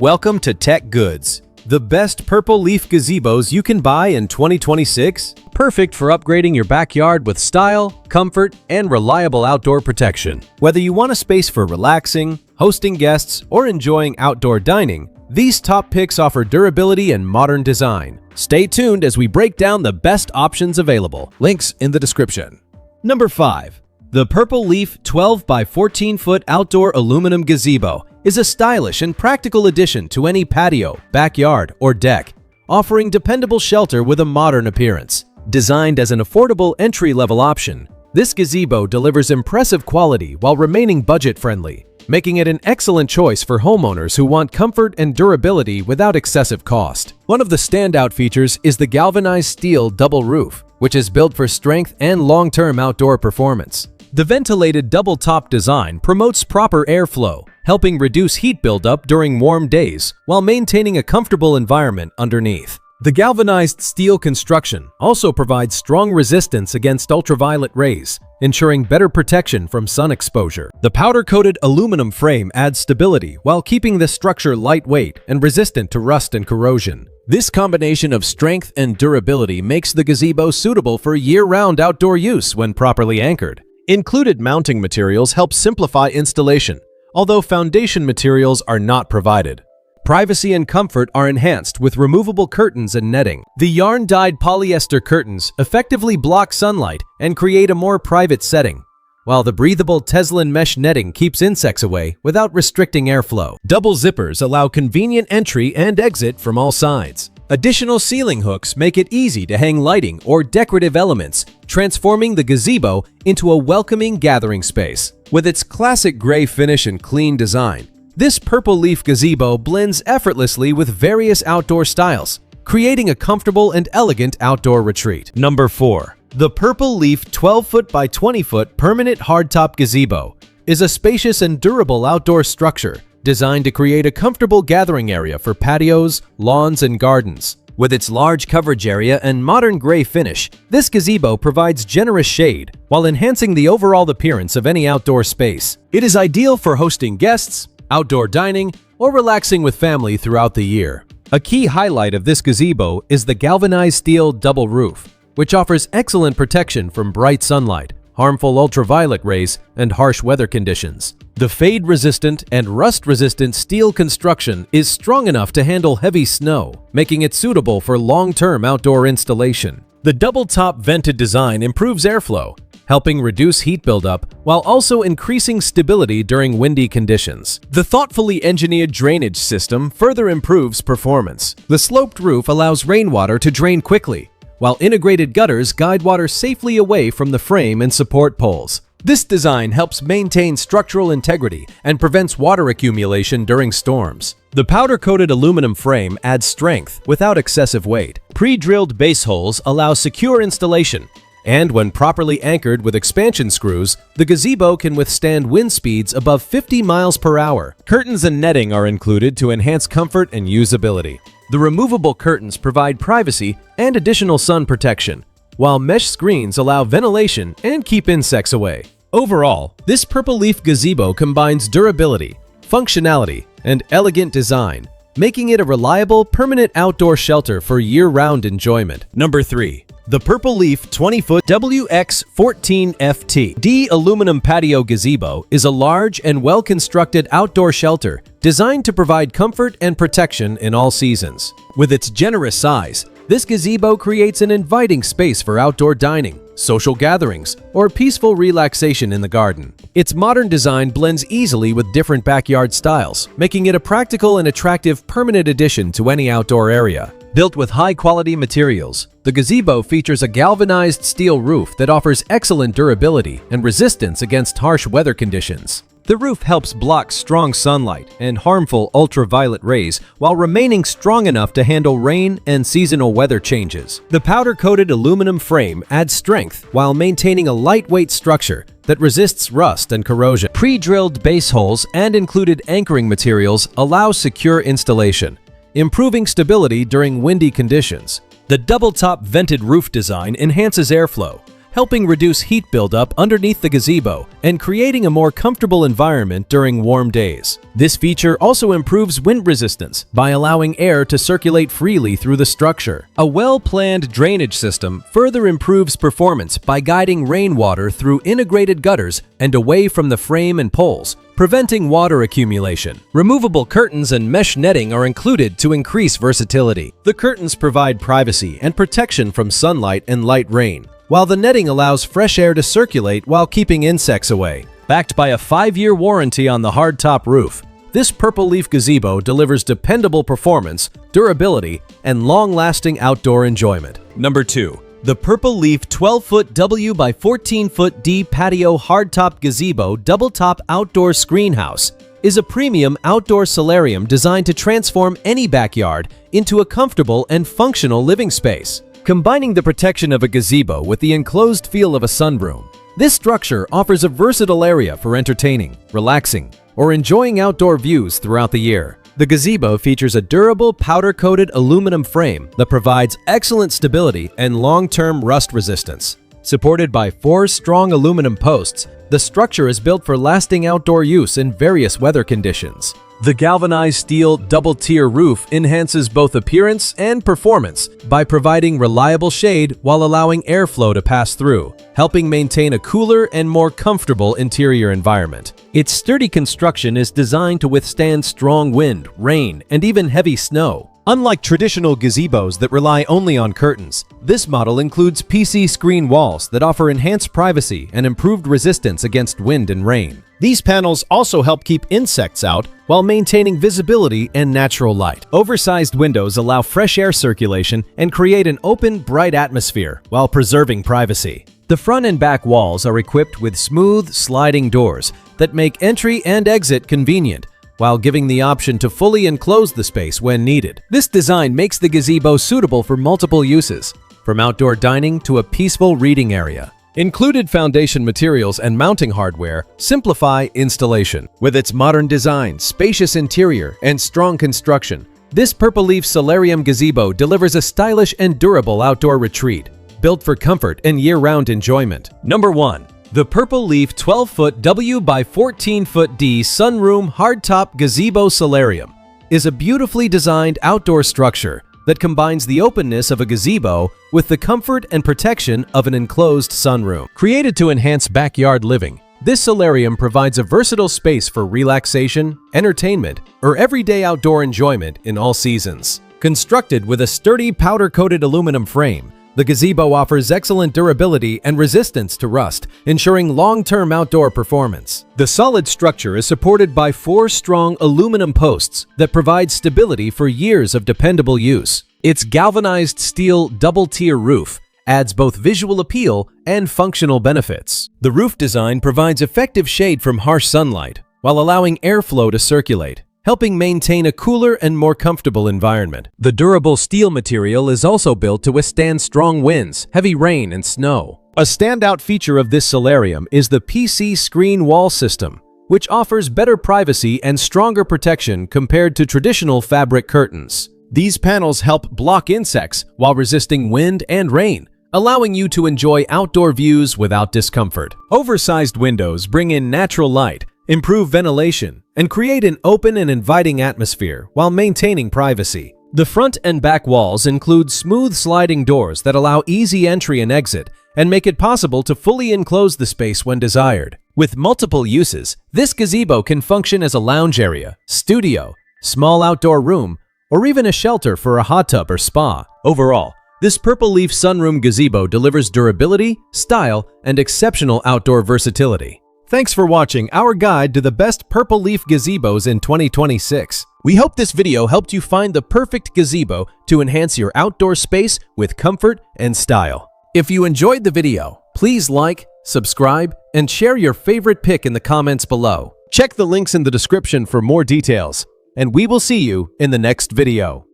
Welcome to Tech Goods, the best purple leaf gazebos you can buy in 2026. Perfect for upgrading your backyard with style, comfort, and reliable outdoor protection. Whether you want a space for relaxing, hosting guests, or enjoying outdoor dining, these top picks offer durability and modern design. Stay tuned as we break down the best options available. Links in the description. Number 5. The Purple Leaf 12 by 14 foot outdoor aluminum gazebo is a stylish and practical addition to any patio, backyard, or deck, offering dependable shelter with a modern appearance. Designed as an affordable entry-level option, this gazebo delivers impressive quality while remaining budget-friendly, making it an excellent choice for homeowners who want comfort and durability without excessive cost. One of the standout features is the galvanized steel double roof, which is built for strength and long-term outdoor performance. The ventilated double-top design promotes proper airflow, helping reduce heat buildup during warm days while maintaining a comfortable environment underneath. The galvanized steel construction also provides strong resistance against ultraviolet rays, ensuring better protection from sun exposure. The powder-coated aluminum frame adds stability while keeping the structure lightweight and resistant to rust and corrosion. This combination of strength and durability makes the gazebo suitable for year-round outdoor use when properly anchored. Included mounting materials help simplify installation, although foundation materials are not provided. Privacy and comfort are enhanced with removable curtains and netting. The yarn-dyed polyester curtains effectively block sunlight and create a more private setting, while the breathable Teflon mesh netting keeps insects away without restricting airflow. Double zippers allow convenient entry and exit from all sides. Additional ceiling hooks make it easy to hang lighting or decorative elements, transforming the gazebo into a welcoming gathering space. With its classic gray finish and clean design, this purple leaf gazebo blends effortlessly with various outdoor styles, creating a comfortable and elegant outdoor retreat. Number 4. The Purple Leaf 12 foot by 20 foot permanent hardtop gazebo is a spacious and durable outdoor structure designed to create a comfortable gathering area for patios, lawns, and gardens. With its large coverage area and modern gray finish, this gazebo provides generous shade while enhancing the overall appearance of any outdoor space. It is ideal for hosting guests, outdoor dining, or relaxing with family throughout the year. A key highlight of this gazebo is the galvanized steel double roof, which offers excellent protection from bright sunlight, harmful ultraviolet rays, and harsh weather conditions. The fade-resistant and rust-resistant steel construction is strong enough to handle heavy snow, making it suitable for long-term outdoor installation. The double-top vented design improves airflow, helping reduce heat buildup while also increasing stability during windy conditions. The thoughtfully engineered drainage system further improves performance. The sloped roof allows rainwater to drain quickly, while integrated gutters guide water safely away from the frame and support poles. This design helps maintain structural integrity and prevents water accumulation during storms. The powder-coated aluminum frame adds strength without excessive weight. Pre-drilled base holes allow secure installation, and when properly anchored with expansion screws, the gazebo can withstand wind speeds above 50 miles per hour. Curtains and netting are included to enhance comfort and usability. The removable curtains provide privacy and additional sun protection, while mesh screens allow ventilation and keep insects away. Overall, this purple leaf gazebo combines durability, functionality, and elegant design, making it a reliable, permanent outdoor shelter for year-round enjoyment. Number 3. The Purple Leaf 20 foot WX14FT aluminum patio gazebo is a large and well-constructed outdoor shelter designed to provide comfort and protection in all seasons. With its generous size, this gazebo creates an inviting space for outdoor dining, social gatherings, or peaceful relaxation in the garden. Its modern design blends easily with different backyard styles, making it a practical and attractive permanent addition to any outdoor area. Built with high-quality materials, the gazebo features a galvanized steel roof that offers excellent durability and resistance against harsh weather conditions. The roof helps block strong sunlight and harmful ultraviolet rays while remaining strong enough to handle rain and seasonal weather changes. The powder-coated aluminum frame adds strength while maintaining a lightweight structure that resists rust and corrosion. Pre-drilled base holes and included anchoring materials allow secure installation, improving stability during windy conditions. The double-top vented roof design enhances airflow, helping reduce heat buildup underneath the gazebo and creating a more comfortable environment during warm days. This feature also improves wind resistance by allowing air to circulate freely through the structure. A well-planned drainage system further improves performance by guiding rainwater through integrated gutters and away from the frame and poles, preventing water accumulation. Removable curtains and mesh netting are included to increase versatility. The curtains provide privacy and protection from sunlight and light rain, while the netting allows fresh air to circulate while keeping insects away. Backed by a 5-year warranty on the hardtop roof, this Purple Leaf Gazebo delivers dependable performance, durability, and long-lasting outdoor enjoyment. Number 2. The Purple Leaf 12-foot W by 14-foot D Patio Hardtop Gazebo Double-Top Outdoor Screen House is a premium outdoor solarium designed to transform any backyard into a comfortable and functional living space. Combining the protection of a gazebo with the enclosed feel of a sunroom, this structure offers a versatile area for entertaining, relaxing, or enjoying outdoor views throughout the year. The gazebo features a durable powder-coated aluminum frame that provides excellent stability and long-term rust resistance. Supported by 4 strong aluminum posts, the structure is built for lasting outdoor use in various weather conditions. The galvanized steel double-tier roof enhances both appearance and performance by providing reliable shade while allowing airflow to pass through, helping maintain a cooler and more comfortable interior environment. Its sturdy construction is designed to withstand strong wind, rain, and even heavy snow. Unlike traditional gazebos that rely only on curtains, this model includes PC screen walls that offer enhanced privacy and improved resistance against wind and rain. These panels also help keep insects out while maintaining visibility and natural light. Oversized windows allow fresh air circulation and create an open, bright atmosphere while preserving privacy. The front and back walls are equipped with smooth, sliding doors that make entry and exit convenient, while giving the option to fully enclose the space when needed. This design makes the gazebo suitable for multiple uses, from outdoor dining to a peaceful reading area. Included foundation materials and mounting hardware simplify installation. With its modern design, spacious interior, and strong construction, this Purple Leaf Solarium Gazebo delivers a stylish and durable outdoor retreat, built for comfort and year-round enjoyment. Number 1. The Purple Leaf 12-foot W by 14-foot D Sunroom Hardtop Gazebo Solarium is a beautifully designed outdoor structure that combines the openness of a gazebo with the comfort and protection of an enclosed sunroom. Created to enhance backyard living, this solarium provides a versatile space for relaxation, entertainment, or everyday outdoor enjoyment in all seasons. Constructed with a sturdy powder-coated aluminum frame, the gazebo offers excellent durability and resistance to rust, ensuring long-term outdoor performance. The solid structure is supported by 4 strong aluminum posts that provide stability for years of dependable use. Its galvanized steel double-tier roof adds both visual appeal and functional benefits. The roof design provides effective shade from harsh sunlight while allowing airflow to circulate, helping maintain a cooler and more comfortable environment. The durable steel material is also built to withstand strong winds, heavy rain, and snow. A standout feature of this solarium is the PC screen wall system, which offers better privacy and stronger protection compared to traditional fabric curtains. These panels help block insects while resisting wind and rain, allowing you to enjoy outdoor views without discomfort. Oversized windows bring in natural light, improve ventilation, and create an open and inviting atmosphere while maintaining privacy. The front and back walls include smooth sliding doors that allow easy entry and exit and make it possible to fully enclose the space when desired. With multiple uses, this gazebo can function as a lounge area, studio, small outdoor room, or even a shelter for a hot tub or spa. Overall, this Purple Leaf Sunroom Gazebo delivers durability, style, and exceptional outdoor versatility. Thanks for watching our guide to the best Purple Leaf Gazebos in 2026. We hope this video helped you find the perfect gazebo to enhance your outdoor space with comfort and style. If you enjoyed the video, please like, subscribe, and share your favorite pick in the comments below. Check the links in the description for more details, and we will see you in the next video.